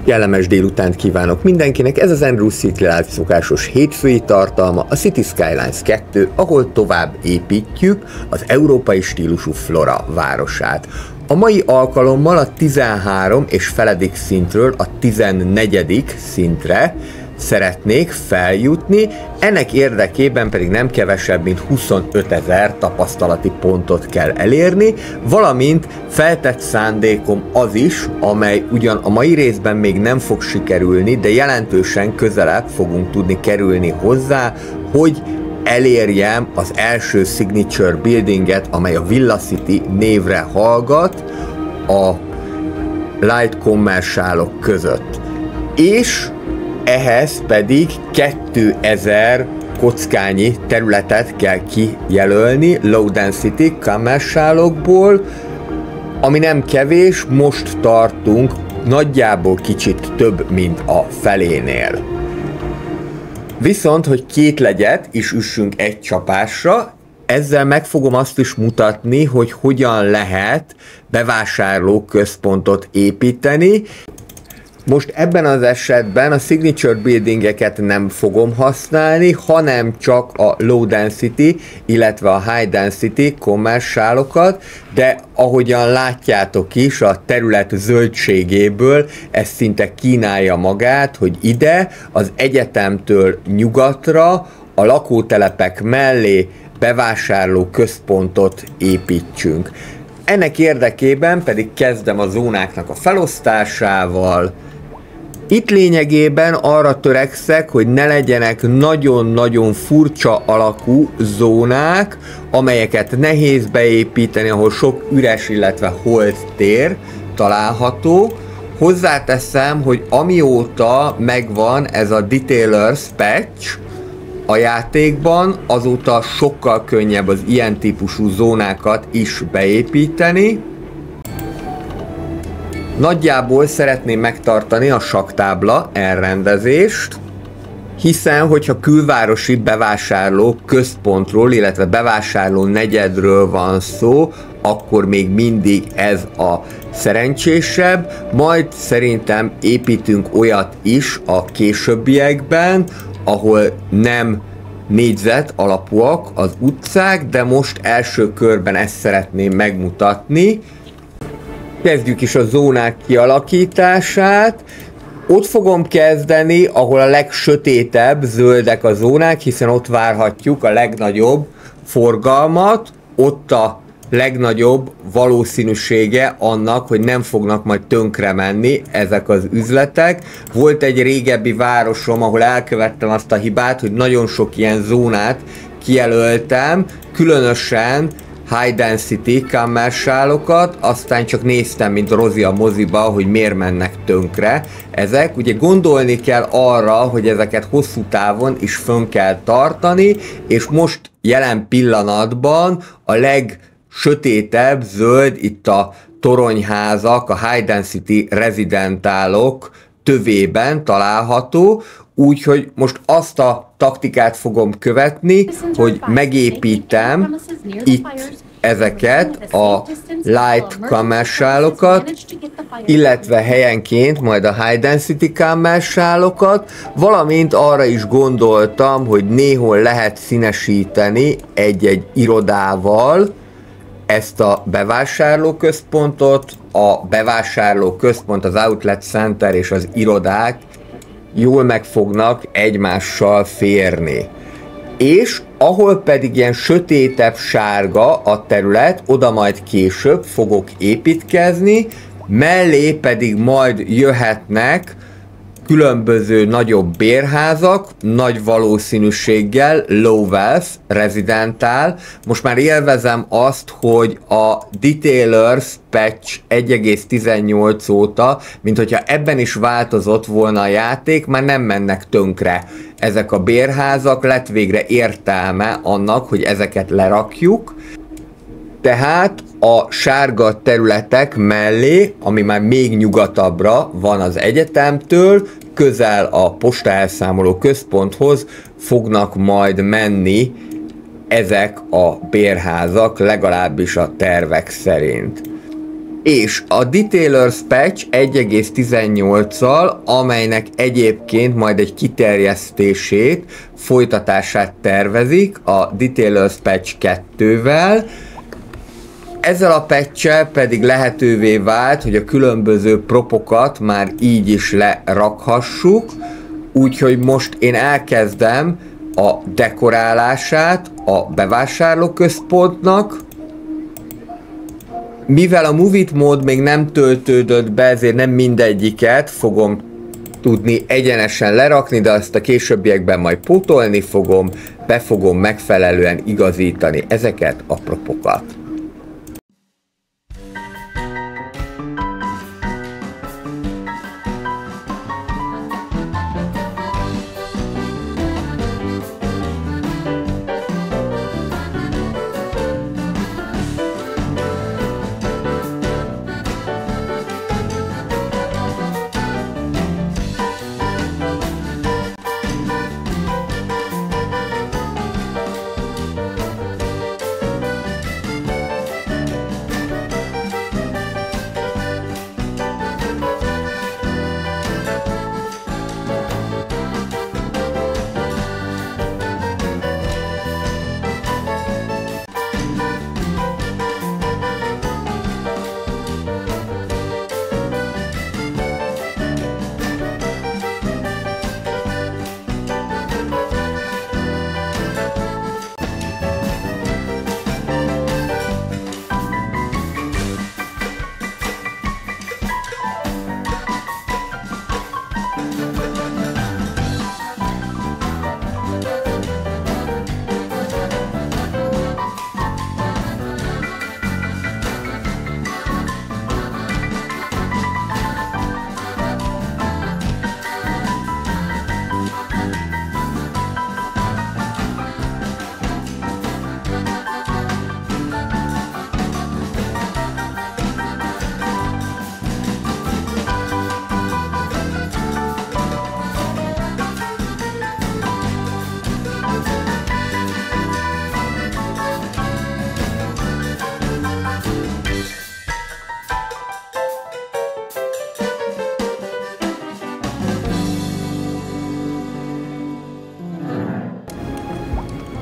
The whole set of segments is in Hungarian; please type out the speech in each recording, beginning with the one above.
Kellemes délutánt kívánok mindenkinek, ez az Andrews City Live szokásos hétfői tartalma, a City Skylines 2, ahol tovább építjük az európai stílusú Flora városát. A mai alkalommal a 13 és feledik szintről a 14. szintre szeretnék feljutni, ennek érdekében pedig nem kevesebb, mint 25 000 tapasztalati pontot kell elérni, valamint feltett szándékom az is, amely ugyan a mai részben még nem fog sikerülni, de jelentősen közelebb fogunk tudni kerülni hozzá, hogy elérjem az első signature buildinget, amely a Villa City névre hallgat a light commerciálok között. És ehhez pedig 2000 kockányi területet kell kijelölni low density commerciálokból, ami nem kevés, most tartunk nagyjából kicsit több, mint a felénél. Viszont, hogy két legyet is üssünk egy csapásra, ezzel meg fogom azt is mutatni, hogy hogyan lehet bevásárlóközpontot építeni. Most ebben az esetben a signature buildingeket nem fogom használni, hanem csak a low density, illetve a high density kommersálokat, de ahogyan látjátok is, a terület zöldségéből ez szinte kínálja magát, hogy ide az egyetemtől nyugatra a lakótelepek mellé bevásárló központot építsünk. Ennek érdekében pedig kezdem a zónáknak a felosztásával. Itt lényegében arra törekszek, hogy ne legyenek nagyon-nagyon furcsa alakú zónák, amelyeket nehéz beépíteni, ahol sok üres, illetve holt tér található. Hozzáteszem, hogy amióta megvan ez a Detailers patch a játékban, azóta sokkal könnyebb az ilyen típusú zónákat is beépíteni. Nagyjából szeretném megtartani a sakktábla elrendezést, hiszen hogyha külvárosi bevásárló központról, illetve bevásárló negyedről van szó, akkor még mindig ez a szerencsésebb, majd szerintem építünk olyat is a későbbiekben, ahol nem négyzet alapúak az utcák, de most első körben ezt szeretném megmutatni. Kezdjük is a zónák kialakítását. Ott fogom kezdeni, ahol a legsötétebb zöldek a zónák, hiszen ott várhatjuk a legnagyobb forgalmat, ott a legnagyobb valószínűsége annak, hogy nem fognak majd tönkre menni ezek az üzletek. Volt egy régebbi városom, ahol elkövettem azt a hibát, hogy nagyon sok ilyen zónát kijelöltem, különösen high density commerciálokat, aztán csak néztem, mint Rozi a moziba, hogy miért mennek tönkre ezek. Ugye gondolni kell arra, hogy ezeket hosszú távon is fönn kell tartani, és most jelen pillanatban a legsötétebb zöld itt a toronyházak, a high density rezidentálok tövében található, úgyhogy most azt a taktikát fogom követni, hogy megépítem itt ezeket a light commerciálokat, illetve helyenként majd a high density commerciálokat, valamint arra is gondoltam, hogy néhol lehet színesíteni egy-egy irodával ezt a bevásárlóközpontot. A bevásárlóközpont, az outlet center és az irodák jól meg fognak egymással férni. És ahol pedig ilyen sötétebb sárga a terület, oda majd később fogok építkezni, mellé pedig majd jöhetnek különböző nagyobb bérházak, nagy valószínűséggel low wealth, rezidentál. Most már élvezem azt, hogy a Detailers patch 1.18 óta, mint hogyha ebben is változott volna a játék, már nem mennek tönkre ezek a bérházak, lett végre értelme annak, hogy ezeket lerakjuk. Tehát a sárga területek mellé, ami már még nyugatabbra van az egyetemtől, közel a postaelszámoló központhoz fognak majd menni ezek a bérházak, legalábbis a tervek szerint. És a Detailers Patch 1.18-al, amelynek egyébként majd egy kiterjesztését, folytatását tervezik a Detailers Patch 2-vel, ezzel a patch-el pedig lehetővé vált, hogy a különböző propokat már így is lerakhassuk, úgyhogy most én elkezdem a dekorálását a bevásárlóközpontnak. Mivel a Move It mód még nem töltődött be, ezért nem mindegyiket fogom tudni egyenesen lerakni, de azt a későbbiekben majd pótolni fogom, be fogom megfelelően igazítani ezeket a propokat.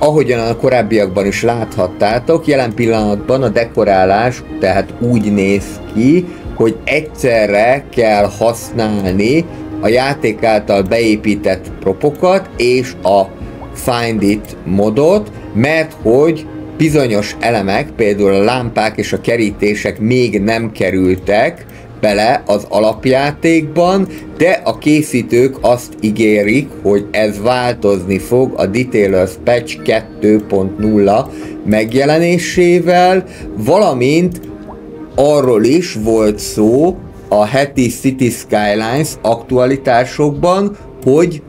Ahogyan a korábbiakban is láthattátok, jelen pillanatban a dekorálás tehát úgy néz ki, hogy egyszerre kell használni a játék által beépített propokat és a Find It modot, mert hogy bizonyos elemek, például a lámpák és a kerítések még nem kerültek bele az alapjátékban, de a készítők azt ígérik, hogy ez változni fog a Detailers Patch 2.0 megjelenésével, valamint arról is volt szó a heti City Skylines aktualitásokban, hogy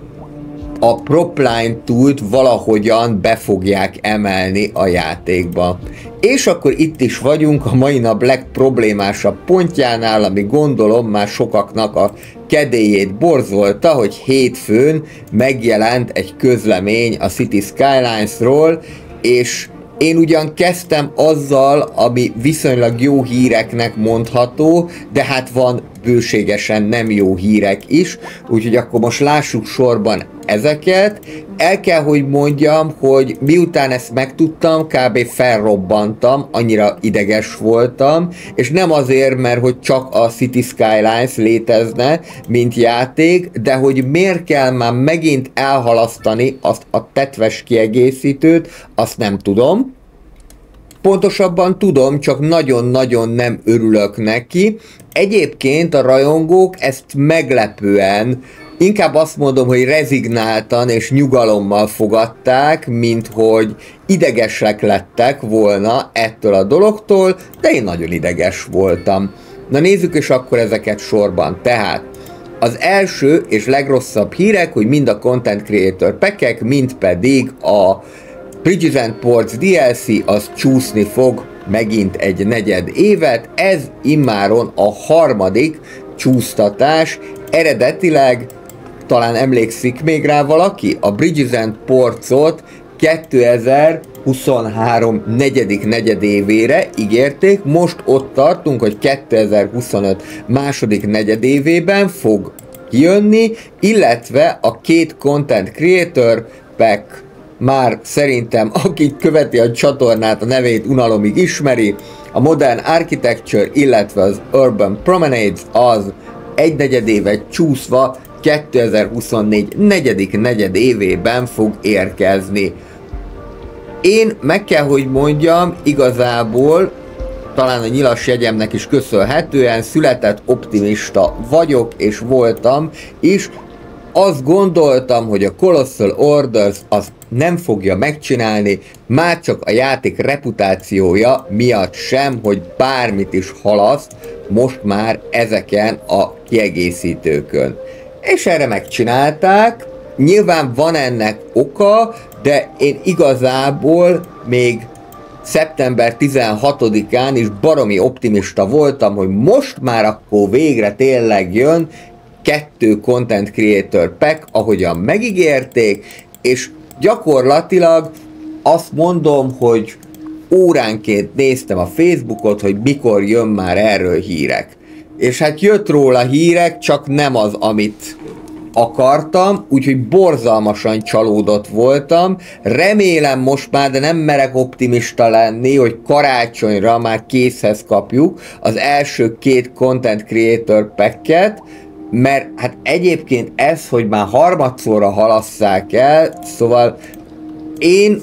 a Propline Tool-t valahogyan be fogják emelni a játékba. És akkor itt is vagyunk a mai nap legproblémásabb pontjánál, ami gondolom már sokaknak a kedélyét borzolta, hogy hétfőn megjelent egy közlemény a City Skylines-ról, és én ugyan kezdtem azzal, ami viszonylag jó híreknek mondható, de hát van bőségesen nem jó hírek is, úgyhogy akkor most lássuk sorban ezeket. El kell, hogy mondjam, hogy miután ezt megtudtam, kb. Felrobbantam, annyira ideges voltam, és nem azért, mert hogy csak a City Skylines létezne, mint játék, de hogy miért kell már megint elhalasztani azt a tetves kiegészítőt, azt nem tudom. Pontosabban tudom, csak nagyon-nagyon nem örülök neki. Egyébként a rajongók ezt meglepően, inkább azt mondom, hogy rezignáltan és nyugalommal fogadták, mint hogy idegesek lettek volna ettől a dologtól, de én nagyon ideges voltam. Na nézzük is akkor ezeket sorban. Tehát az első és legrosszabb hírek, hogy mind a Content Creator Pack-ek, mind pedig a Bridges and Ports DLC az csúszni fog megint egy negyed évet, ez immáron a harmadik csúsztatás. Eredetileg, talán emlékszik még rá valaki, a Bridges and Ports-ot 2023 negyedik negyedévére ígérték, most ott tartunk, hogy 2025 második negyedévében fog kijönni, illetve a két Content Creator Pack már szerintem, aki követi a csatornát, a nevét unalomig ismeri, a Modern Architecture, illetve az Urban Promenades az egy negyedévet csúszva 2024 negyedik negyedévében fog érkezni. Én meg kell, hogy mondjam, igazából talán a nyilas jegyemnek is köszönhetően született optimista vagyok, és voltam, és azt gondoltam, hogy a Colossal Orders az nem fogja megcsinálni, már csak a játék reputációja miatt sem, hogy bármit is halaszt most már ezeken a kiegészítőkön. És erre megcsinálták, nyilván van ennek oka, de én igazából még szeptember 16-án is baromi optimista voltam, hogy most már akkor végre tényleg jön 2 Content Creator Pack, ahogyan megígérték, és gyakorlatilag azt mondom, hogy óránként néztem a Facebookot, hogy mikor jön már erről hírek. És hát jött róla hírek, csak nem az, amit akartam, úgyhogy borzalmasan csalódott voltam. Remélem most már, de nem merek optimista lenni, hogy karácsonyra már készhez kapjuk az első 2 Content Creator Packet, mert hát egyébként ez, hogy már harmadszorra halasszák el, szóval én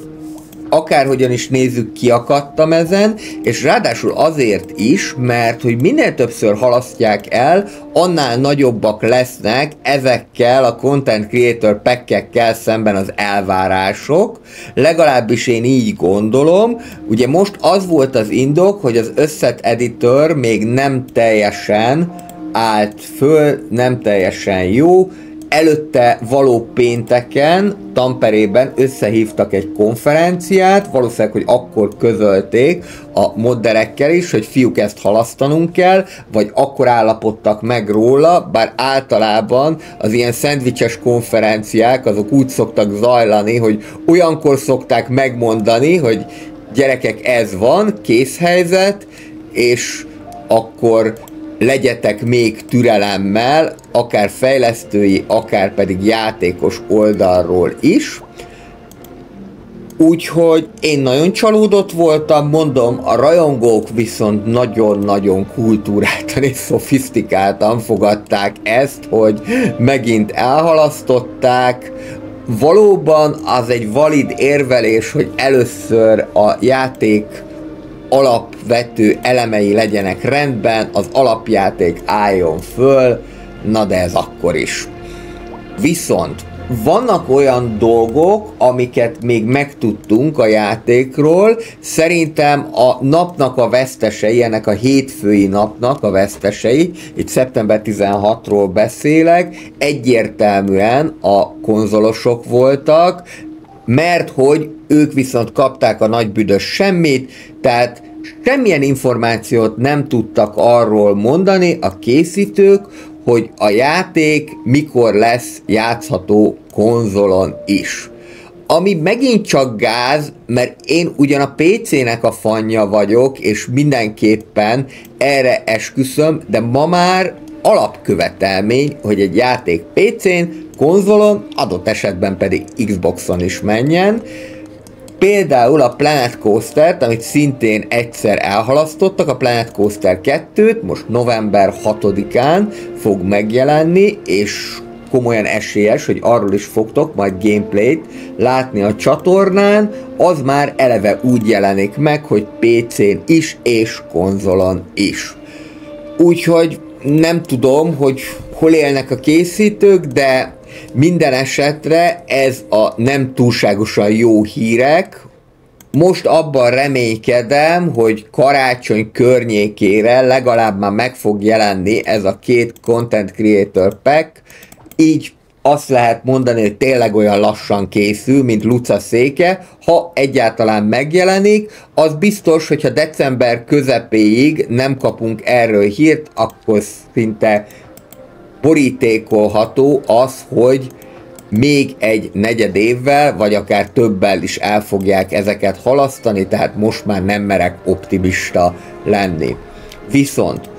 akárhogyan is nézzük, kiakadtam ezen, és ráadásul azért is, mert hogy minél többször halasztják el, annál nagyobbak lesznek ezekkel a Content Creator Pack-ekkel szemben az elvárások, legalábbis én így gondolom. Ugye most az volt az indok, hogy az Asset Editor még nem teljesen állt föl, nem teljesen jó. Előtte való pénteken Tamperében összehívtak egy konferenciát, valószínűleg, hogy akkor közölték a modderekkel is, hogy fiúk, ezt halasztanunk kell, vagy akkor állapodtak meg róla, bár általában az ilyen szendvicses konferenciák azok úgy szoktak zajlani, hogy olyankor szokták megmondani, hogy gyerekek, ez van, készhelyzet, és akkor legyetek még türelemmel, akár fejlesztői, akár pedig játékos oldalról is. Úgyhogy én nagyon csalódott voltam, mondom, a rajongók viszont nagyon-nagyon kultúráltan és szofisztikáltan fogadták ezt, hogy megint elhalasztották. Valóban az egy valid érvelés, hogy először a játék alapvető elemei legyenek rendben, az alapjáték álljon föl, na de ez akkor is. Viszont vannak olyan dolgok, amiket még megtudtunk a játékról, szerintem a napnak a vesztesei, ennek a hétfői napnak a vesztesei, itt szeptember 16-ról beszélek, egyértelműen a konzolosok voltak, mert hogy ők viszont kapták a nagy büdös semmit, tehát semmilyen információt nem tudtak arról mondani a készítők, hogy a játék mikor lesz játszható konzolon is. Ami megint csak gáz, mert én ugyan a PC-nek a fanja vagyok, és mindenképpen erre esküszöm, de ma már alapkövetelmény, hogy egy játék PC-n, konzolon, adott esetben pedig Xboxon is menjen. Például a Planet Coaster-t, amit szintén egyszer elhalasztottak, a Planet Coaster 2-t most november 6-án fog megjelenni, és komolyan esélyes, hogy arról is fogtok majd gameplayt látni a csatornán, az már eleve úgy jelenik meg, hogy PC-n is és konzolon is. Úgyhogy nem tudom, hogy hol élnek a készítők, de minden esetre ez a nem túlságosan jó hírek. Most abban reménykedem, hogy karácsony környékére legalább már meg fog jelenni ez a 2 Content Creator Pack, így azt lehet mondani, hogy tényleg olyan lassan készül, mint Luca széke. Ha egyáltalán megjelenik, az biztos, hogyha december közepéig nem kapunk erről hírt, akkor szinte borítékolható az, hogy még egy negyed évvel, vagy akár többel is el fogják ezeket halasztani, tehát most már nem merek optimista lenni. Viszont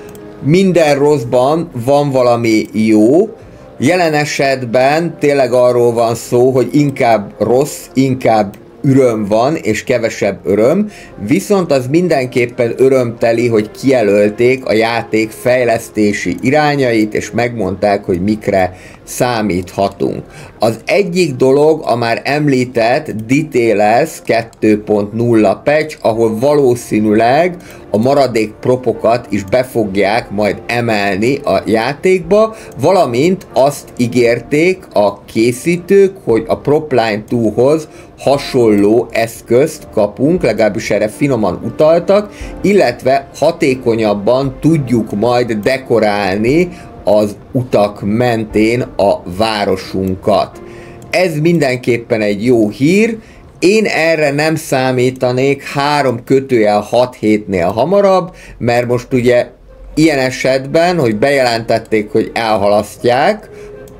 minden rosszban van valami jó, jelen esetben tényleg arról van szó, hogy inkább rossz, inkább üröm van, és kevesebb öröm, viszont az mindenképpen örömteli, hogy kijelölték a játék fejlesztési irányait, és megmondták, hogy mikre számíthatunk. Az egyik dolog a már említett Detailers 2.0 patch, ahol valószínűleg a maradék propokat is be fogják majd emelni a játékba, valamint azt ígérték a készítők, hogy a Propline 2-hoz hasonló eszközt kapunk, legalábbis erre finoman utaltak, illetve hatékonyabban tudjuk majd dekorálni az utak mentén a városunkat. Ez mindenképpen egy jó hír, én erre nem számítanék 3-6 hétnél hamarabb, mert most ugye ilyen esetben, hogy bejelentették, hogy elhalasztják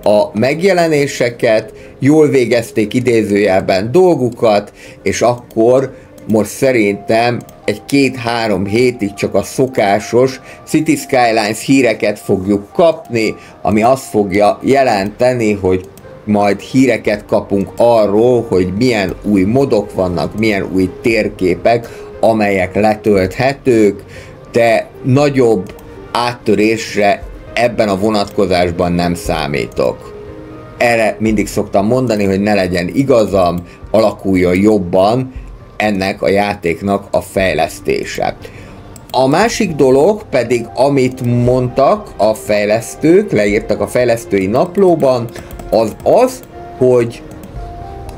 a megjelenéseket, jól végezték idézőjelben dolgukat, és akkor most szerintem egy 2-3 hétig csak a szokásos City Skylines híreket fogjuk kapni, ami azt fogja jelenteni, hogy majd híreket kapunk arról, hogy milyen új modok vannak, milyen új térképek, amelyek letölthetők, de nagyobb áttörésre ebben a vonatkozásban nem számítok. Erre mindig szoktam mondani, hogy ne legyen igazam, alakuljon jobban ennek a játéknak a fejlesztése. A másik dolog pedig, amit mondtak a fejlesztők, leírtak a fejlesztői naplóban, az, hogy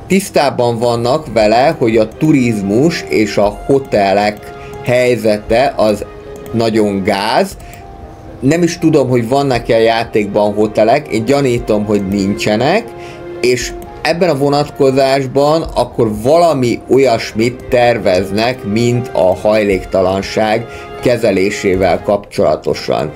tisztában vannak vele, hogy a turizmus és a hotelek helyzete az nagyon gáz. Nem is tudom, hogy vannak-e a játékban hotelek, én gyanítom, hogy nincsenek, és ebben a vonatkozásban akkor valami olyasmit terveznek, mint a hajléktalanság kezelésével kapcsolatosan.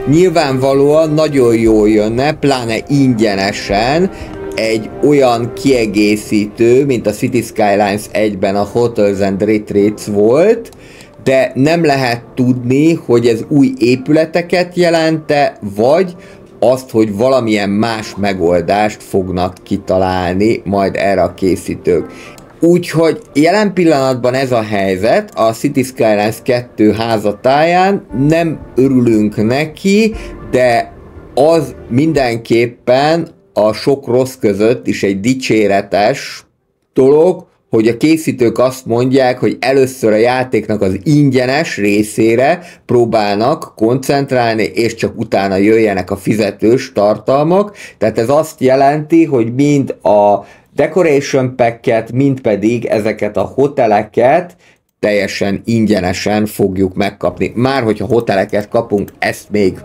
Nyilvánvalóan nagyon jól jönne, pláne ingyenesen egy olyan kiegészítő, mint a City Skylines 1-ben a Hotels and Retreats volt, de nem lehet tudni, hogy ez új épületeket jelente, vagy azt, hogy valamilyen más megoldást fognak kitalálni majd erre a készítők. Úgyhogy jelen pillanatban ez a helyzet, a City Skylines 2 házatáján nem örülünk neki, de az mindenképpen a sok rossz között is egy dicséretes dolog, hogy a készítők azt mondják, hogy először a játéknak az ingyenes részére próbálnak koncentrálni, és csak utána jöjjenek a fizetős tartalmak. Tehát ez azt jelenti, hogy mind a Decoration Pack-et, mind pedig ezeket a hoteleket teljesen ingyenesen fogjuk megkapni. Már hogyha hoteleket kapunk, ezt még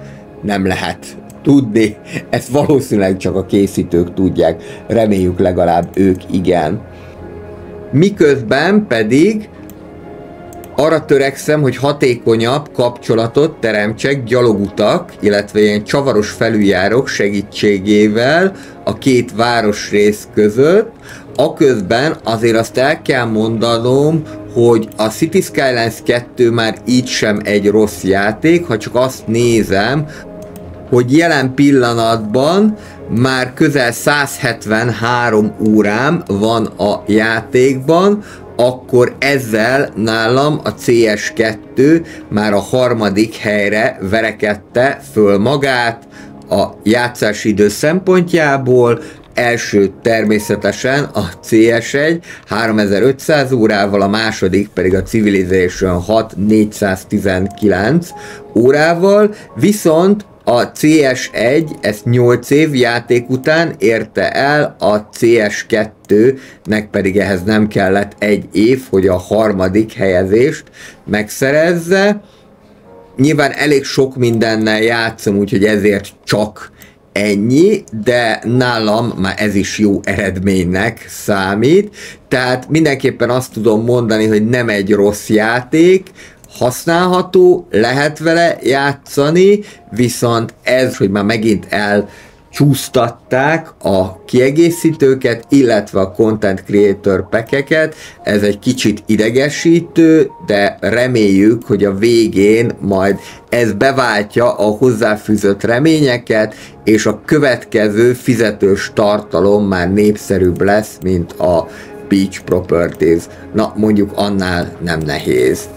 nem lehet tudni. Ezt valószínűleg csak a készítők tudják. Reméljük legalább ők igen. Miközben pedig arra törekszem, hogy hatékonyabb kapcsolatot teremtsek gyalogutak, illetve ilyen csavaros felüljárók segítségével a két városrész között. Aközben azért azt el kell mondanom, hogy a City Skylines 2 már így sem egy rossz játék, ha csak azt nézem, hogy jelen pillanatban már közel 173 órám van a játékban, akkor ezzel nálam a CS2 már a 3. helyre verekedte föl magát a játszási idő szempontjából. Első természetesen a CS1 3500 órával, a második pedig a Civilization 6 419 órával, viszont a CS1 ezt 8 év játék után érte el, a CS2-nek pedig ehhez nem kellett 1 év, hogy a 3. helyezést megszerezze. Nyilván elég sok mindennel játszom, úgyhogy ezért csak ennyi, de nálam már ez is jó eredménynek számít. Tehát mindenképpen azt tudom mondani, hogy nem egy rossz játék, használható, lehet vele játszani, viszont ez, hogy már megint csúsztatták a kiegészítőket, illetve a Content Creator packeket. Ez egy kicsit idegesítő, de reméljük, hogy a végén majd ez beváltja a hozzáfűzött reményeket, és a következő fizetős tartalom már népszerűbb lesz, mint a Beach Properties. Na, mondjuk annál nem nehéz.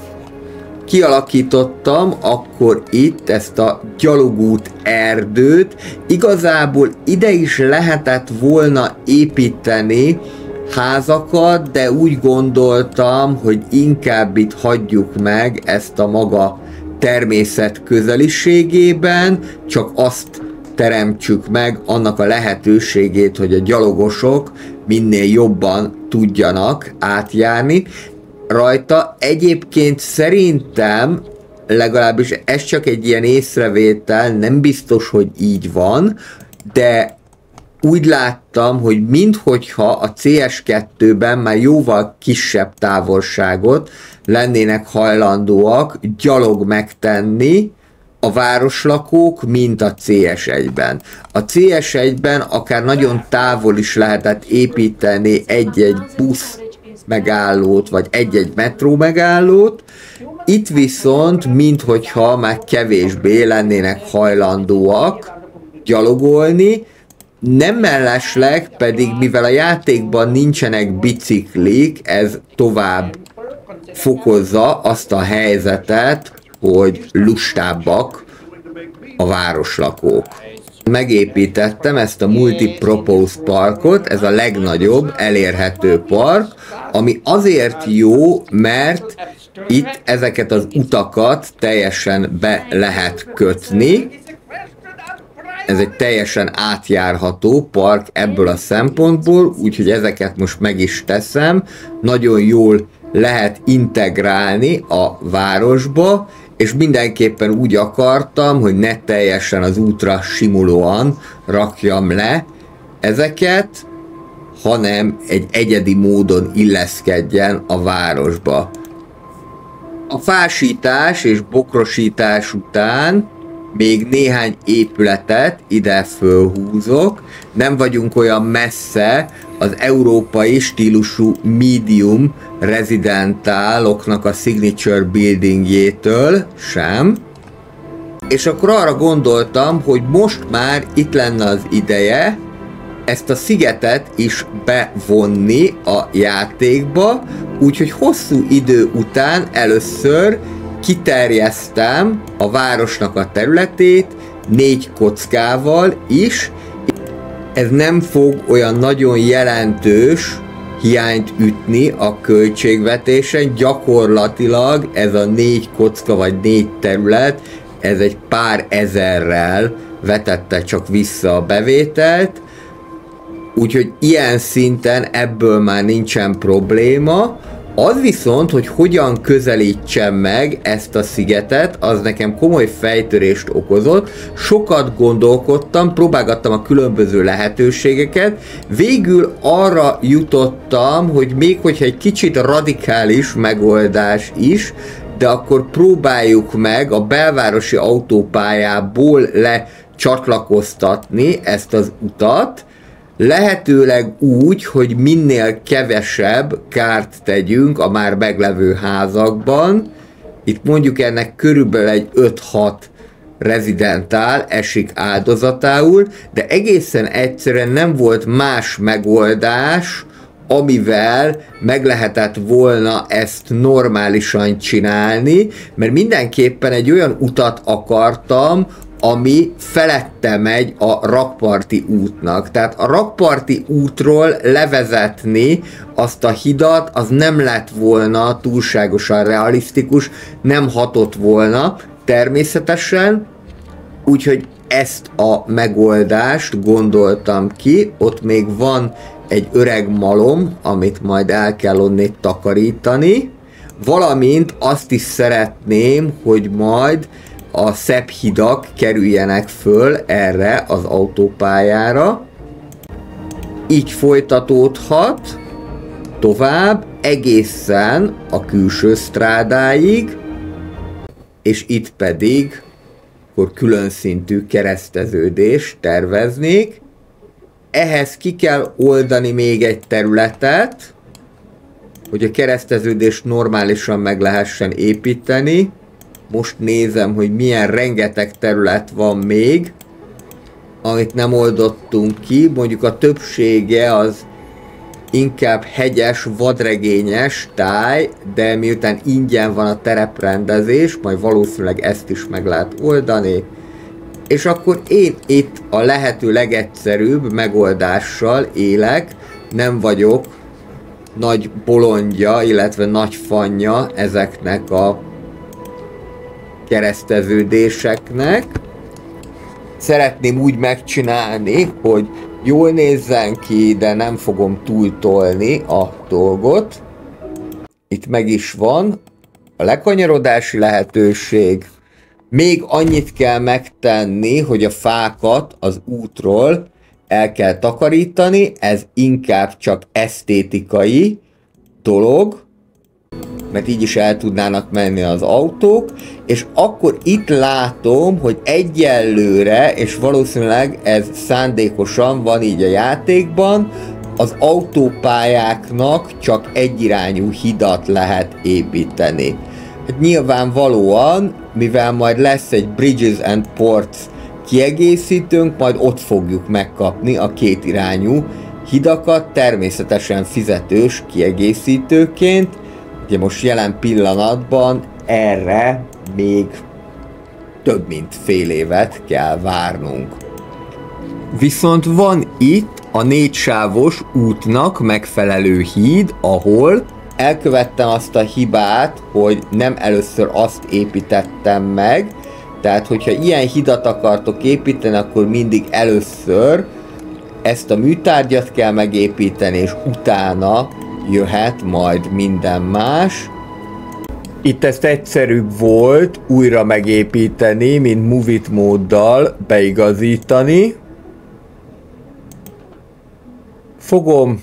Kialakítottam akkor itt ezt a gyalogút erdőt. Igazából ide is lehetett volna építeni házakat, de úgy gondoltam, hogy inkább itt hagyjuk meg ezt a maga természet közeliségében, csak azt teremtsük meg annak a lehetőségét, hogy a gyalogosok minél jobban tudjanak átjárni rajta. Egyébként szerintem, legalábbis ez csak egy ilyen észrevétel, nem biztos, hogy így van, de úgy láttam, hogy minthogyha a CS2-ben már jóval kisebb távolságot lennének hajlandóak gyalog megtenni a városlakók, mint a CS1-ben. A CS1-ben akár nagyon távol is lehetett építeni egy-egy busz megállót, vagy egy-egy metró megállót, itt viszont minthogyha már kevésbé lennének hajlandóak gyalogolni, nem mellesleg pedig, mivel a játékban nincsenek biciklik, ez tovább fokozza azt a helyzetet, hogy lustábbak a városlakók. Megépítettem ezt a Multipurpose parkot, ez a legnagyobb elérhető park, ami azért jó, mert itt ezeket az utakat teljesen be lehet kötni. Ez egy teljesen átjárható park ebből a szempontból, úgyhogy ezeket most meg is teszem. Nagyon jól lehet integrálni a városba, és mindenképpen úgy akartam, hogy ne teljesen az útra simulóan rakjam le ezeket, hanem egy egyedi módon illeszkedjen a városba. A fásítás és bokrosítás után még néhány épületet ide fölhúzok. Nem vagyunk olyan messze az európai stílusú medium residentáloknak a signature buildingjétől sem. És akkor arra gondoltam, hogy most már itt lenne az ideje ezt a szigetet is bevonni a játékba, úgyhogy hosszú idő után először kiterjesztem a városnak a területét 4 kockával is. Ez nem fog olyan nagyon jelentős hiányt ütni a költségvetésen, gyakorlatilag ez a 4 kocka vagy 4 terület, ez egy pár ezerrel vetette csak vissza a bevételt, úgyhogy ilyen szinten ebből már nincsen probléma. Az viszont, hogy hogyan közelítsem meg ezt a szigetet, az nekem komoly fejtörést okozott. Sokat gondolkodtam, próbálgattam a különböző lehetőségeket, végül arra jutottam, hogy még hogyha egy kicsit radikális megoldás is, de akkor próbáljuk meg a belvárosi autópályából lecsatlakoztatni ezt az utat, lehetőleg úgy, hogy minél kevesebb kárt tegyünk a már meglevő házakban. Itt mondjuk ennek körülbelül egy 5-6 rezidentál esik áldozatául, de egészen egyszerűen nem volt más megoldás, amivel meg lehetett volna ezt normálisan csinálni, mert mindenképpen egy olyan utat akartam, ami felette megy a rakparti útnak. Tehát a rakparti útról levezetni azt a hidat, az nem lett volna túlságosan realisztikus, nem hatott volna természetesen, úgyhogy ezt a megoldást gondoltam ki. Ott még van egy öreg malom, amit majd el kell onnét takarítani, valamint azt is szeretném, hogy majd a szebb hidak kerüljenek föl erre az autópályára. Így folytatódhat tovább egészen a külső strádáig, és itt pedig akkor külön szintű kereszteződést terveznék. Ehhez ki kell oldani még egy területet, hogy a kereszteződést normálisan meg lehessen építeni. Most nézem, hogy milyen rengeteg terület van még, amit nem oldottunk ki. Mondjuk a többsége az inkább hegyes, vadregényes táj, de miután ingyen van a tereprendezés, majd valószínűleg ezt is meg lehet oldani. És akkor én itt a lehető legegyszerűbb megoldással élek, nem vagyok nagy bolondja, illetve nagy fanja ezeknek a kereszteződéseknek. Szeretném úgy megcsinálni, hogy jól nézzen ki, de nem fogom túltolni a dolgot. Itt meg is van a lekanyarodási lehetőség. Még annyit kell megtenni, hogy a fákat az útról el kell takarítani, ez inkább csak esztétikai dolog, mert így is el tudnának menni az autók, és akkor itt látom, hogy egyelőre, és valószínűleg ez szándékosan van így a játékban, az autópályáknak csak egyirányú hidat lehet építeni. Hát nyilvánvalóan, mivel majd lesz egy Bridges and Ports kiegészítőnk, majd ott fogjuk megkapni a kétirányú hidakat, természetesen fizetős kiegészítőként. Ugye most jelen pillanatban erre még több mint fél évet kell várnunk. Viszont van itt a 4 sávos útnak megfelelő híd, ahol elkövettem azt a hibát, hogy nem először azt építettem meg, tehát hogyha ilyen hidat akartok építeni, akkor mindig először ezt a műtárgyat kell megépíteni, és utána jöhet majd minden más. Itt ezt egyszerűbb volt újra megépíteni, mint Move It móddal beigazítani. Fogom,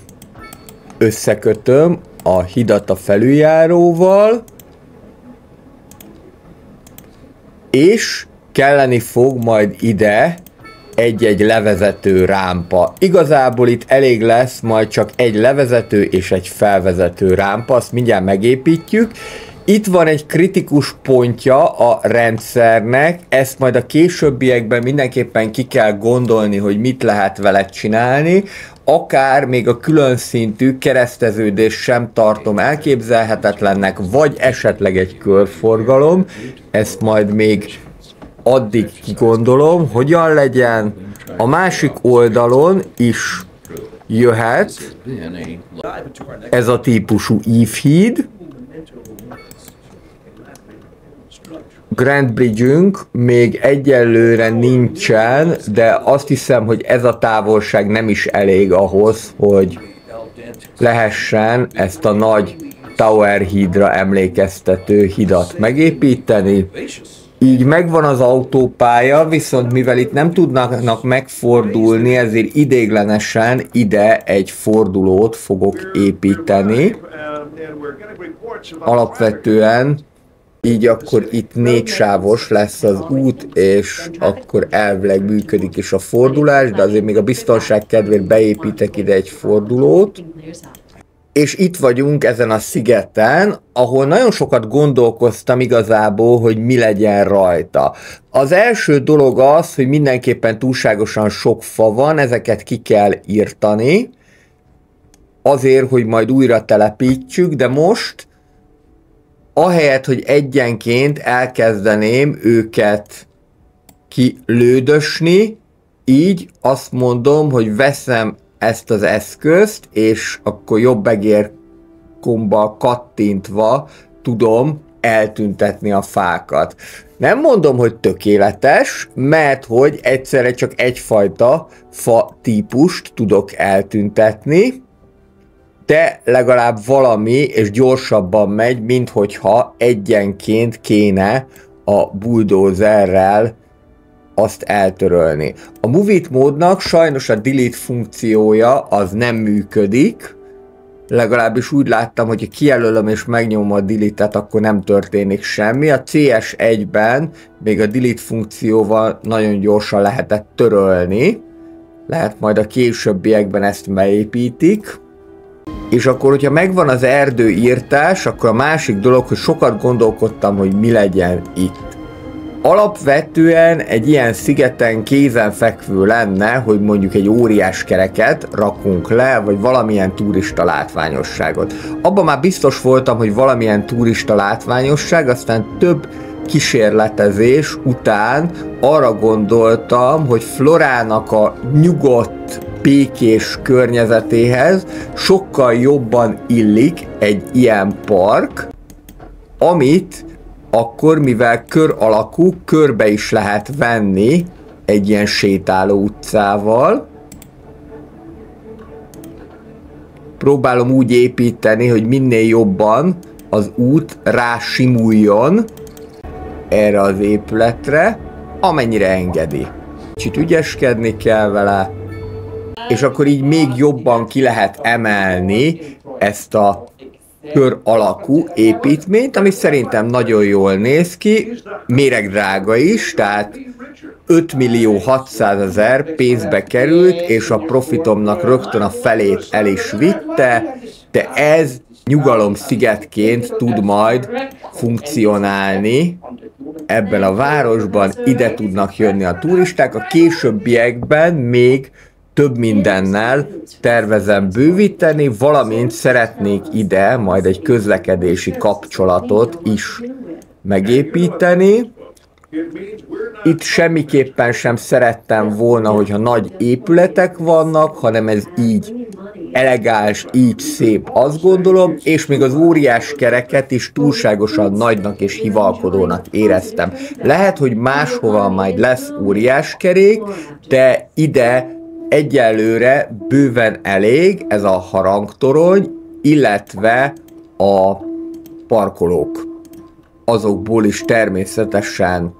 összekötöm a hidat a felüljáróval, és kelleni fog majd ide egy-egy levezető rámpa. Igazából itt elég lesz majd csak egy levezető és egy felvezető rámpa, azt mindjárt megépítjük. Itt van egy kritikus pontja a rendszernek, ezt majd a későbbiekben mindenképpen ki kell gondolni, hogy mit lehet vele csinálni. Akár még a külön szintű kereszteződés sem tartom elképzelhetetlennek, vagy esetleg egy körforgalom, ezt majd még addig kigondolom, hogyan legyen. A másik oldalon is jöhet ez a típusú ívhíd. Grand Bridge-ünk még egyelőre nincsen, de azt hiszem, hogy ez a távolság nem is elég ahhoz, hogy lehessen ezt a nagy Tower hídra emlékeztető hidat megépíteni. Így megvan az autópálya, viszont mivel itt nem tudnak megfordulni, ezért idéglenesen ide egy fordulót fogok építeni. Alapvetően így akkor itt 4 sávos lesz az út, és akkor elvileg működik is a fordulás, de azért még a biztonság kedvéért beépítek ide egy fordulót. És itt vagyunk ezen a szigeten, ahol nagyon sokat gondolkoztam igazából, hogy mi legyen rajta. Az első dolog az, hogy mindenképpen túlságosan sok fa van, ezeket ki kell írtani, azért, hogy majd újra telepítsük, de most ahelyett, hogy egyenként elkezdeném őket kilődösni, így azt mondom, hogy veszem ezt az eszközt, és akkor jobb egérkombbal kattintva tudom eltüntetni a fákat. Nem mondom, hogy tökéletes, mert hogy egyszerre csak egyfajta fa típust tudok eltüntetni, de legalább valami, és gyorsabban megy, mint hogyha egyenként kéne a bulldozerrel azt eltörölni. A Move It módnak sajnos a delete funkciója az nem működik, legalábbis úgy láttam, hogy ha kijelölöm és megnyomom a delete-et, akkor nem történik semmi. A CS1-ben még a delete funkcióval nagyon gyorsan lehetett törölni. Lehet majd a későbbiekben ezt beépítik. És akkor, hogyha megvan az erdőírtás, akkor a másik dolog, hogy sokat gondolkodtam, hogy mi legyen itt. Alapvetően egy ilyen szigeten kézenfekvő lenne, hogy mondjuk egy óriás kereket rakunk le, vagy valamilyen turista látványosságot. Abban már biztos voltam, hogy valamilyen turista látványosság, aztán több kísérletezés után arra gondoltam, hogy Florának a nyugodt, békés környezetéhez sokkal jobban illik egy ilyen park, amit akkor, mivel kör alakú, körbe is lehet venni egy ilyen sétáló utcával. Próbálom úgy építeni, hogy minél jobban az út rásimuljon erre az épületre, amennyire engedi. Kicsit ügyeskedni kell vele, és akkor így még jobban ki lehet emelni ezt a kör alakú építményt, ami szerintem nagyon jól néz ki, méregdrága is, tehát 5.600.000 pénzbe került, és a profitomnak rögtön a felét el is vitte, de ez nyugalomszigetként tud majd funkcionálni ebben a városban, ide tudnak jönni a turisták, a későbbiekben még több mindennel tervezem bővíteni, valamint szeretnék ide majd egy közlekedési kapcsolatot is megépíteni. Itt semmiképpen sem szerettem volna, hogyha nagy épületek vannak, hanem ez így elegáns, így szép, azt gondolom, és még az óriás kereket is túlságosan nagynak és hivalkodónak éreztem. Lehet, hogy máshova majd lesz óriás kerék, de ide egyelőre bőven elég ez a harangtorony, illetve a parkolók. Azokból is természetesen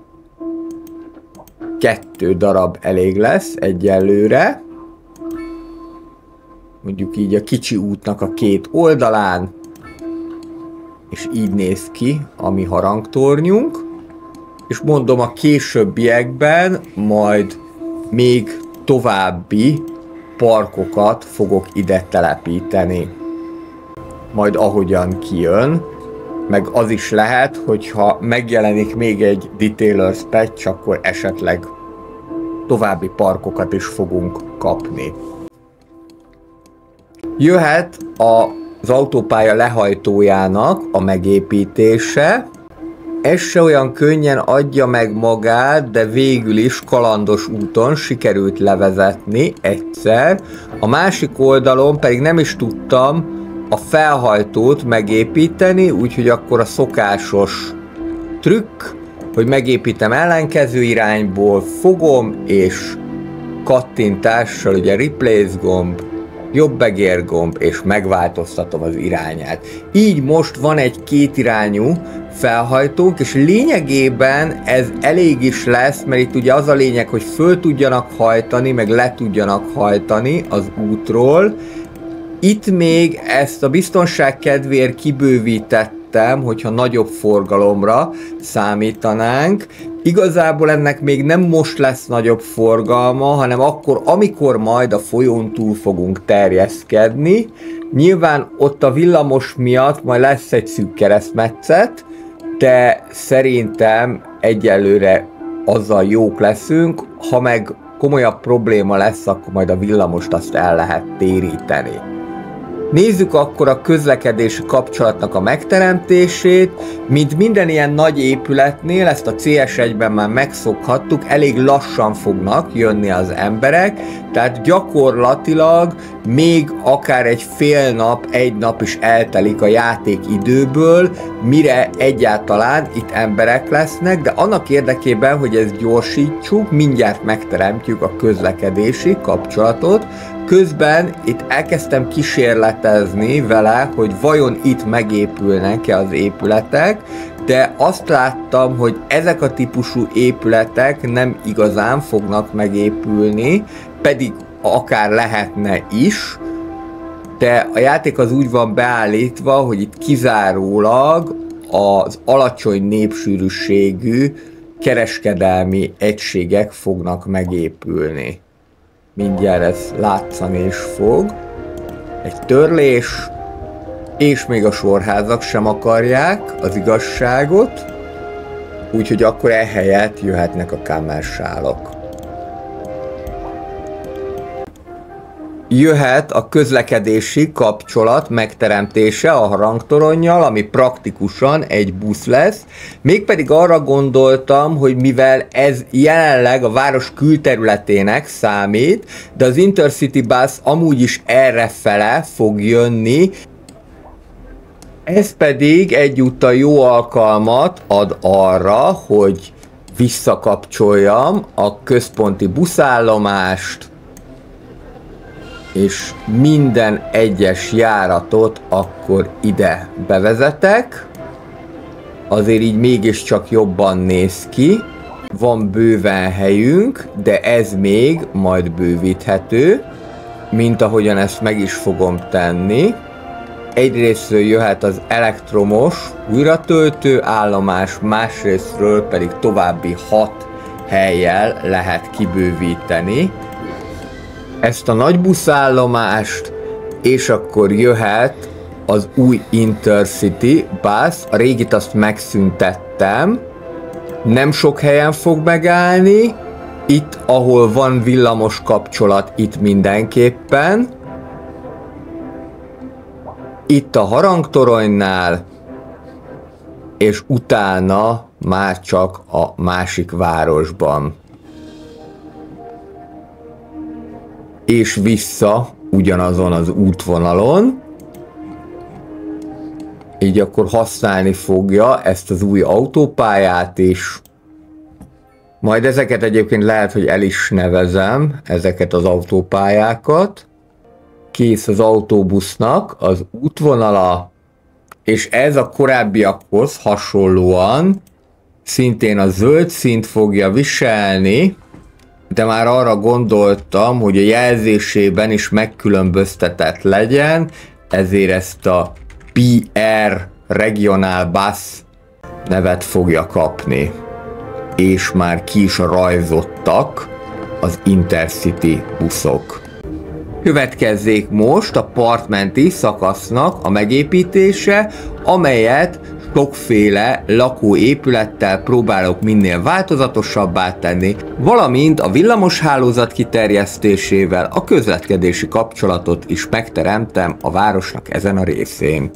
2 darab elég lesz egyelőre. Mondjuk így a kicsi útnak a 2 oldalán, és így néz ki a mi harangtornyunk. És mondom, a későbbiekben majd még további parkokat fogok ide telepíteni. Majd ahogyan kijön, meg az is lehet, hogyha megjelenik még egy Detailers patch, akkor esetleg további parkokat is fogunk kapni. Jöhet az autópálya lehajtójának a megépítése. Ez se olyan könnyen adja meg magát, de végül is kalandos úton sikerült levezetni egyszer. A másik oldalon pedig nem is tudtam a felhajtót megépíteni, úgyhogy akkor a szokásos trükk, hogy megépítem ellenkező irányból, fogom és kattintással, ugye replace gomb, jobb egérgomb, és megváltoztatom az irányát. Így most van egy kétirányú felhajtónk, és lényegében ez elég is lesz, mert itt ugye az a lényeg, hogy föl tudjanak hajtani, meg le tudjanak hajtani az útról. Itt még ezt a biztonság kedvéért kibővítettem, hogyha nagyobb forgalomra számítanánk. Igazából ennek még nem most lesz nagyobb forgalma, hanem akkor, amikor majd a folyón túl fogunk terjeszkedni. Nyilván ott a villamos miatt majd lesz egy szűk keresztmetszet, de szerintem egyelőre azzal jók leszünk, ha meg komolyabb probléma lesz, akkor majd a villamost azt el lehet téríteni. Nézzük akkor a közlekedési kapcsolatnak a megteremtését. Mint minden ilyen nagy épületnél, ezt a CS1-ben már megszokhattuk, elég lassan fognak jönni az emberek, tehát gyakorlatilag még akár egy fél nap, egy nap is eltelik a játékidőből, mire egyáltalán itt emberek lesznek, de annak érdekében, hogy ezt gyorsítsuk, mindjárt megteremtjük a közlekedési kapcsolatot. Közben itt elkezdtem kísérletezni vele, hogy vajon itt megépülnek-e az épületek, de azt láttam, hogy ezek a típusú épületek nem igazán fognak megépülni, pedig akár lehetne is. de a játék az úgy van beállítva, hogy itt kizárólag az alacsony népsűrűségű kereskedelmi egységek fognak megépülni. Mindjárt ez látszani is fog. Egy törlés, és még a sorházak sem akarják az igazságot, úgyhogy akkor ehelyett jöhetnek a kámersálok. Jöhet a közlekedési kapcsolat megteremtése a harangtoronnyal, ami praktikusan egy busz lesz. Mégpedig arra gondoltam, hogy mivel ez jelenleg a város külterületének számít, de az Intercity Bus amúgy is errefele fog jönni, ez pedig egyúttal jó alkalmat ad arra, hogy visszakapcsoljam a központi buszállomást, és minden egyes járatot akkor ide bevezetek. Azért így mégiscsak jobban néz ki. Van bőven helyünk, de ez még majd bővíthető, mint ahogyan ezt meg is fogom tenni. Egyrésztről jöhet az elektromos újratöltő állomás, másrésztről pedig további 6 hellyel lehet kibővíteni ezt a nagy buszállomást, és akkor jöhet az új Intercity Bus. A régit azt megszüntettem, nem sok helyen fog megállni, itt ahol van villamos kapcsolat, itt mindenképpen, itt a harangtoronynál, és utána már csak a másik városban. És vissza ugyanazon az útvonalon. Így akkor használni fogja ezt az új autópályát is. Majd ezeket egyébként lehet, hogy el is nevezem, ezeket az autópályákat. Kész az autóbusznak az útvonala, és ez a korábbiakhoz hasonlóan szintén a zöld színt fogja viselni, de már arra gondoltam, hogy a jelzésében is megkülönböztetett legyen, ezért ezt a PR Regional Bus nevet fogja kapni. És már ki is rajzottak az Intercity buszok. Következzék most a partmenti szakasznak a megépítése, amelyet sokféle lakóépülettel próbálok minél változatosabbá tenni, valamint a villamoshálózat kiterjesztésével a közlekedési kapcsolatot is megteremtem a városnak ezen a részén.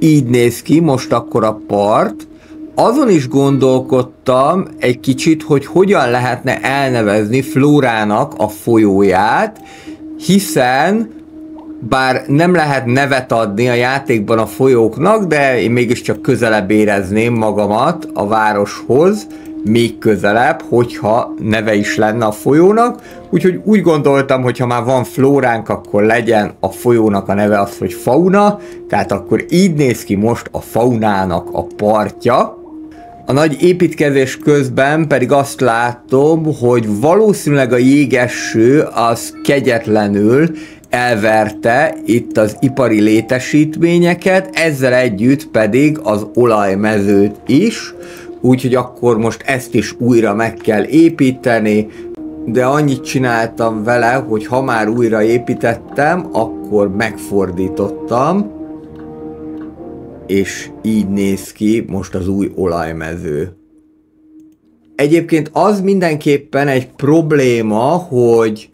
így néz ki most akkor a part. Azon is gondolkodtam egy kicsit, hogy hogyan lehetne elnevezni Flórának a folyóját, hiszen bár nem lehet nevet adni a játékban a folyóknak, de én mégiscsak közelebb érezném magamat a városhoz, még közelebb, hogyha neve is lenne a folyónak. Úgyhogy úgy gondoltam, hogy ha már van Flóránk, akkor legyen a folyónak a neve az, hogy Fauna, tehát akkor így néz ki most a Faunának a partja. A nagy építkezés közben pedig azt látom, hogy valószínűleg a jégeső az kegyetlenül elverte itt az ipari létesítményeket, ezzel együtt pedig az olajmezőt is, úgyhogy akkor most ezt is újra meg kell építeni, de annyit csináltam vele, hogy ha már újra építettem, akkor megfordítottam, és így néz ki most az új olajmező. Egyébként az mindenképpen egy probléma, hogy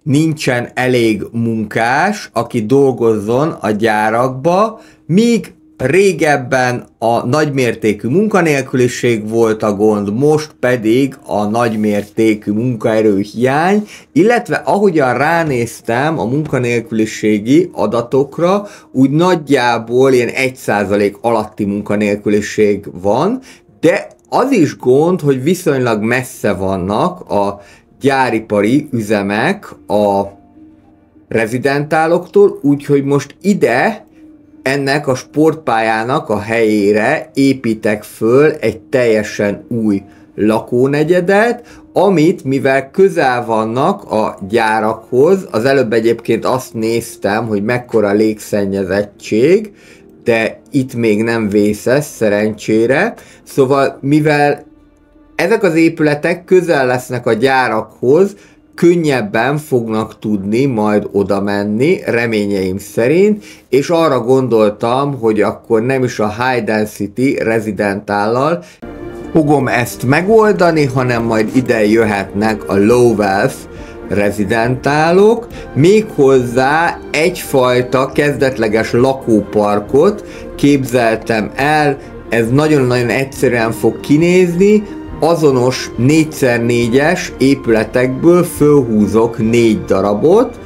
nincsen elég munkás, aki dolgozzon a gyárakba, míg régebben a nagymértékű munkanélküliség volt a gond, most pedig a nagymértékű munkaerőhiány, illetve ahogyan ránéztem a munkanélküliségi adatokra, úgy nagyjából ilyen 1% alatti munkanélküliség van, de az is gond, hogy viszonylag messze vannak a gyáripari üzemek a rezidentáloktól, úgyhogy most ide ennek a sportpályának a helyére építek föl egy teljesen új lakónegyedet, amit, mivel közel vannak a gyárakhoz, az előbb egyébként azt néztem, hogy mekkora légszennyezettség, de itt még nem vészes szerencsére, szóval mivel ezek az épületek közel lesznek a gyárakhoz, könnyebben fognak tudni majd oda menni, reményeim szerint, és arra gondoltam, hogy akkor nem is a High Density rezidentállal fogom ezt megoldani, hanem majd ide jöhetnek a Low Wealth rezidentálok, méghozzá egyfajta kezdetleges lakóparkot képzeltem el, ez nagyon-nagyon egyszerűen fog kinézni, azonos 4x4-es épületekből fölhúzok 4 darabot,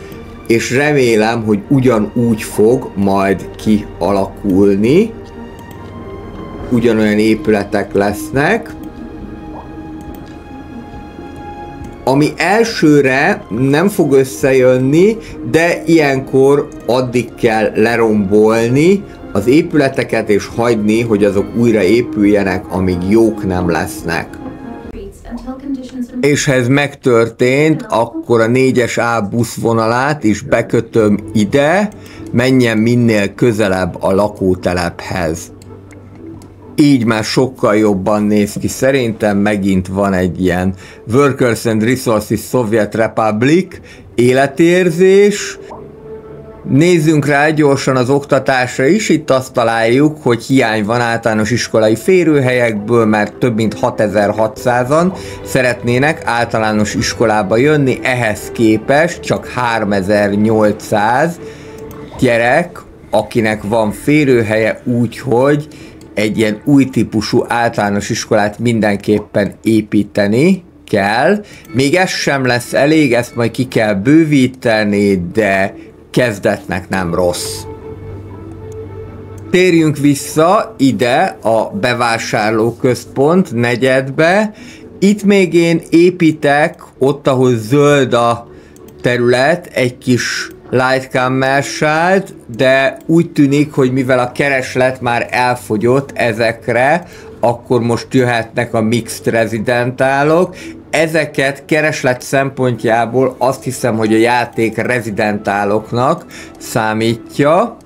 és remélem, hogy ugyanúgy fog majd kialakulni. Ugyanolyan épületek lesznek. Ami elsőre nem fog összejönni, de ilyenkor addig kell lerombolni az épületeket és hagyni, hogy azok újra épüljenek, amíg jók nem lesznek. És ha ez megtörtént, akkor a 4-es A buszvonalát is bekötöm ide, menjen minél közelebb a lakótelephez. Így már sokkal jobban néz ki. Szerintem megint van egy ilyen Workers and Resources Soviet Republic életérzés. Nézzünk rá gyorsan az oktatásra is, itt azt találjuk, hogy hiány van általános iskolai férőhelyekből, mert több mint 6600-an szeretnének általános iskolába jönni, ehhez képest csak 3800 gyerek, akinek van férőhelye, úgyhogy egy ilyen új típusú általános iskolát mindenképpen építeni kell. Még ez sem lesz elég, ezt majd ki kell bővíteni, de kezdetnek nem rossz. Térjünk vissza ide a bevásárlóközpont negyedbe. Itt még én építek, ott ahol zöld a terület, egy kis light commercialt, de úgy tűnik, hogy mivel a kereslet már elfogyott ezekre, akkor most jöhetnek a mixed rezidentálok. Ezeket kereslet szempontjából azt hiszem, hogy a játék rezidentáloknak számítja.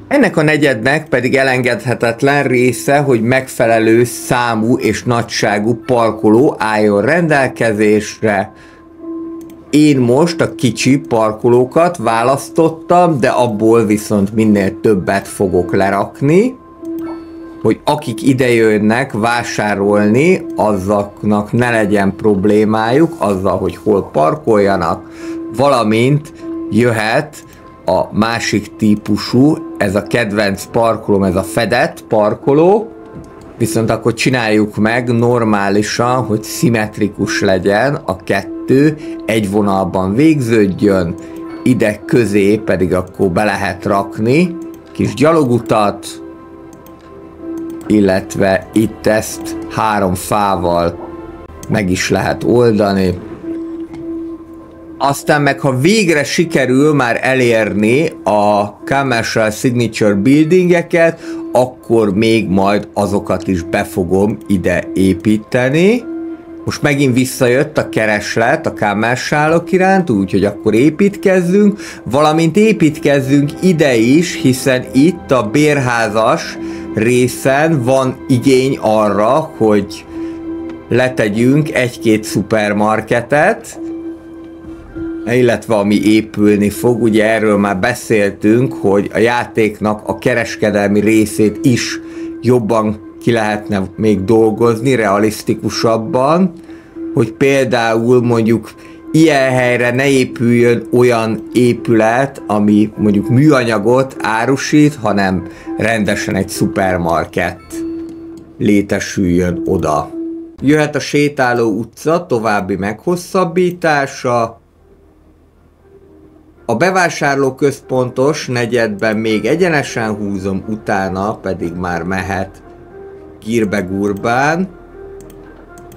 Ennek a negyednek pedig elengedhetetlen része, hogy megfelelő számú és nagyságú parkoló álljon rendelkezésre. Én most a kicsi parkolókat választottam, de abból viszont minél többet fogok lerakni, hogy akik idejönnek vásárolni, azoknak ne legyen problémájuk azzal, hogy hol parkoljanak, valamint jöhet a másik típusú, ez a kedvenc parkolóm, ez a fedett parkoló, viszont akkor csináljuk meg normálisan, hogy szimmetrikus legyen, a kettő egy vonalban végződjön, ide közé pedig akkor be lehet rakni kis gyalogutat, illetve itt ezt 3 fával meg is lehet oldani. Aztán meg, ha végre sikerül már elérni a Commercial Signature buildingeket, akkor még majd azokat is be fogom ide építeni. Most megint visszajött a kereslet a commercialok iránt, úgyhogy akkor építkezzünk, valamint építkezzünk ide is, hiszen itt a bérházas részen van igény arra, hogy letegyünk 1-2 szupermarketet, illetve ami épülni fog, ugye erről már beszéltünk, hogy a játéknak a kereskedelmi részét is jobban ki lehetne még dolgozni, realisztikusabban, hogy például mondjuk ilyen helyre ne épüljön olyan épület, ami mondjuk műanyagot árusít, hanem rendesen egy szupermarket létesüljön oda. Jöhet a sétáló utca további meghosszabbítása. A bevásárlóközpontos negyedben még egyenesen húzom, utána pedig már mehet Girbe-Gurbán.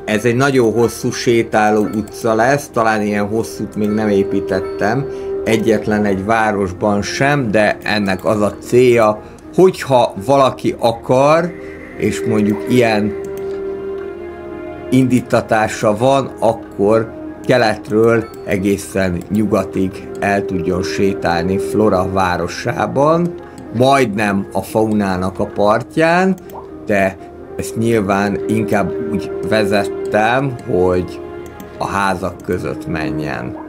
Ez egy nagyon hosszú sétáló utca lesz, talán ilyen hosszút még nem építettem egyetlen egy városban sem, de ennek az a célja, hogyha valaki akar, és mondjuk ilyen indítatása van, akkor keletről egészen nyugatig el tudjon sétálni Flora városában, majdnem a faunának a partján, de ezt nyilván inkább úgy vezettem, hogy a házak között menjen.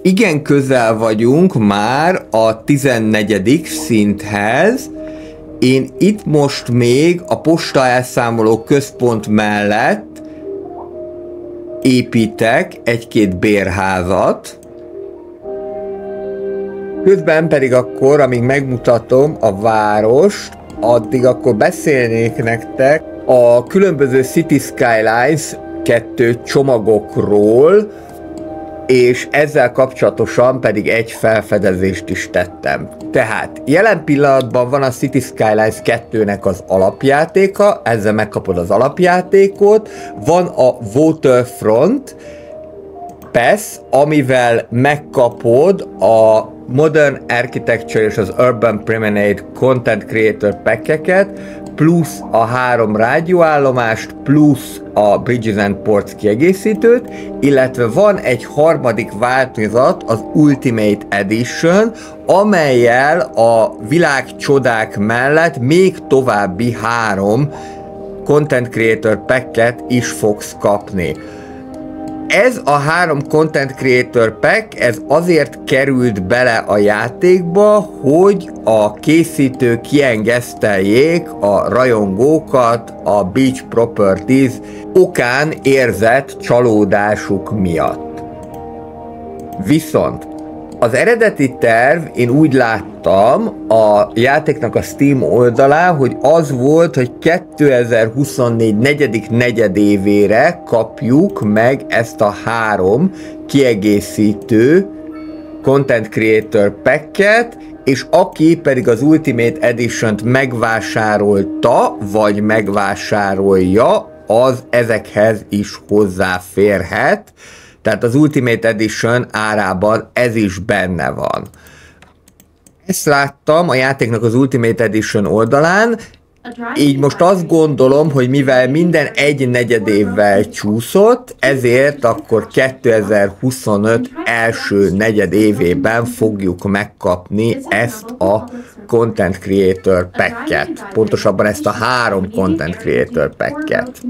Igen közel vagyunk már a 14. szinthez. Én itt most még a postaelszámoló központ mellett építek 1-2 bérházat. Közben pedig akkor, amíg megmutatom a várost, addig akkor beszélnék nektek a különböző City Skylines 2 csomagokról, és ezzel kapcsolatosan pedig egy felfedezést is tettem. Tehát jelen pillanatban van a City Skylines 2-nek az alapjátéka, ezzel megkapod az alapjátékot, van a Waterfront, Pass, amivel megkapod a Modern Architecture és az Urban Promenade Content Creator packeket, plusz a 3 rádióállomást, plusz a Bridges and Ports kiegészítőt, illetve van egy harmadik változat, az Ultimate Edition, amellyel a világ csodák mellett még további 3 Content Creator packet is fogsz kapni. Ez a 3 Content Creator Pack, ez azért került bele a játékba, hogy a készítők kiengeszteljék a rajongókat a Beach Properties okán érzett csalódásuk miatt. Viszont az eredeti terv, én úgy láttam a játéknak a Steam oldalán, hogy az volt, hogy 2024 negyedik negyedévére kapjuk meg ezt a 3 kiegészítő Content Creator Packet, és aki pedig az Ultimate Edition-t megvásárolta, vagy megvásárolja, az ezekhez is hozzáférhet. Tehát az Ultimate Edition árában ez is benne van. Ezt láttam a játéknak az Ultimate Edition oldalán, így most azt gondolom, hogy mivel minden egy negyedévvel csúszott, ezért akkor 2025 első negyedévében fogjuk megkapni ezt a Content Creator Packet. Pontosabban ezt a 3 Content Creator Packet.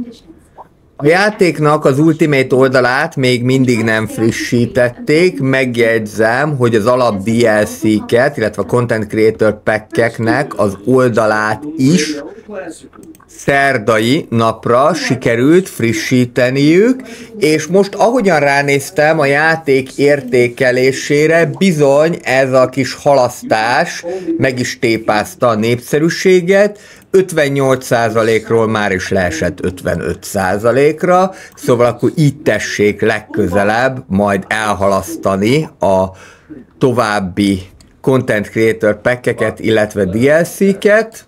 A játéknak az Ultimate oldalát még mindig nem frissítették, megjegyzem, hogy az alap DLC-ket, illetve a Content Creator Pack-eknek az oldalát is szerdai napra sikerült frissíteniük, és most ahogyan ránéztem a játék értékelésére, bizony ez a kis halasztás meg is tépázta a népszerűséget, 58%-ról már is leesett 55%-ra, szóval akkor így tessék legközelebb majd elhalasztani a további Content Creator Pack-eket, illetve DLC-ket.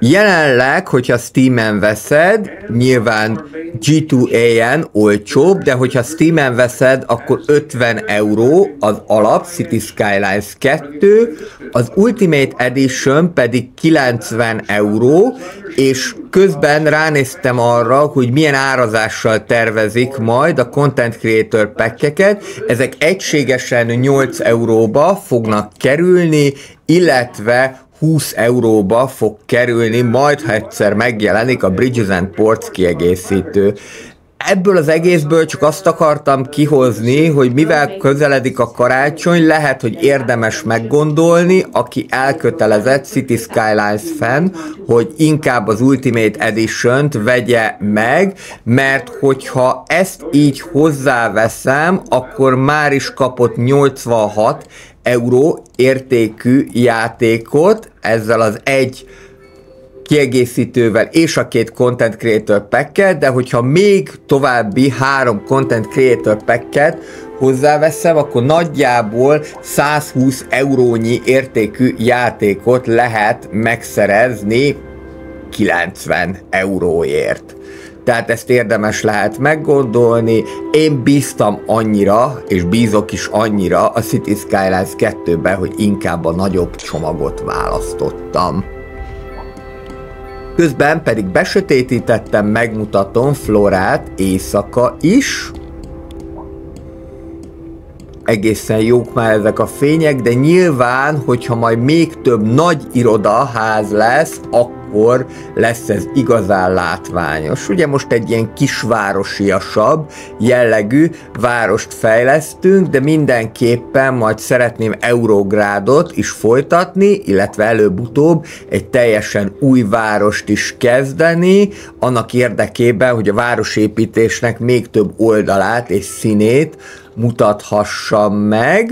Jelenleg, hogyha Steam-en veszed, nyilván G2A-en olcsóbb, de hogyha Steam-en veszed, akkor 50 euró az alap City Skylines 2, az Ultimate Edition pedig 90 euró, és közben ránéztem arra, hogy milyen árazással tervezik majd a Content Creator Pack-eket. Ezek egységesen 8 euróba fognak kerülni, illetve 20 euróba fog kerülni, majd ha egyszer megjelenik a Bridges and Ports kiegészítő. Ebből az egészből csak azt akartam kihozni, hogy mivel közeledik a karácsony, lehet, hogy érdemes meggondolni, aki elkötelezett City Skylines fan, hogy inkább az Ultimate Edition-t vegye meg, mert hogyha ezt így hozzáveszem, akkor már is kapott 86 euró értékű játékot, ezzel az egy kiegészítővel és a 2 Content Creator Packet, de hogyha még további 3 Content Creator Packet hozzáveszem, akkor nagyjából 120 eurónyi értékű játékot lehet megszerezni 90 euróért. Tehát ezt érdemes lehet meggondolni. Én bíztam annyira, és bízok is annyira a City Skylines 2-ben, hogy inkább a nagyobb csomagot választottam. Közben pedig besötétítettem, megmutatom Florát éjszaka is. Egészen jók már ezek a fények, de nyilván, hogyha majd még több nagy irodaház lesz, akkor lesz ez igazán látványos. Ugye most egy ilyen kisvárosiasabb jellegű várost fejlesztünk, de mindenképpen majd szeretném Eurográdot is folytatni, illetve előbb-utóbb egy teljesen új várost is kezdeni, annak érdekében, hogy a városépítésnek még több oldalát és színét mutathassam meg.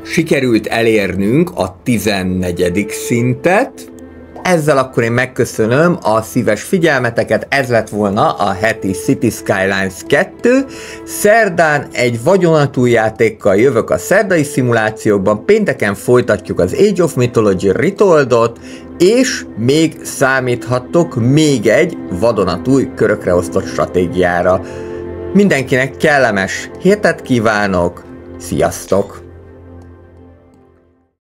Sikerült elérnünk a 14. szintet, Ezzel akkor én megköszönöm a szíves figyelmeteket, ez lett volna a heti City Skylines 2. Szerdán egy vadonatúj játékkal jövök a szerdai szimulációkban, pénteken folytatjuk az Age of Mythology Retoldot, és még számíthattok még egy vadonatúj körökre osztott stratégiára. Mindenkinek kellemes hétet kívánok, sziasztok!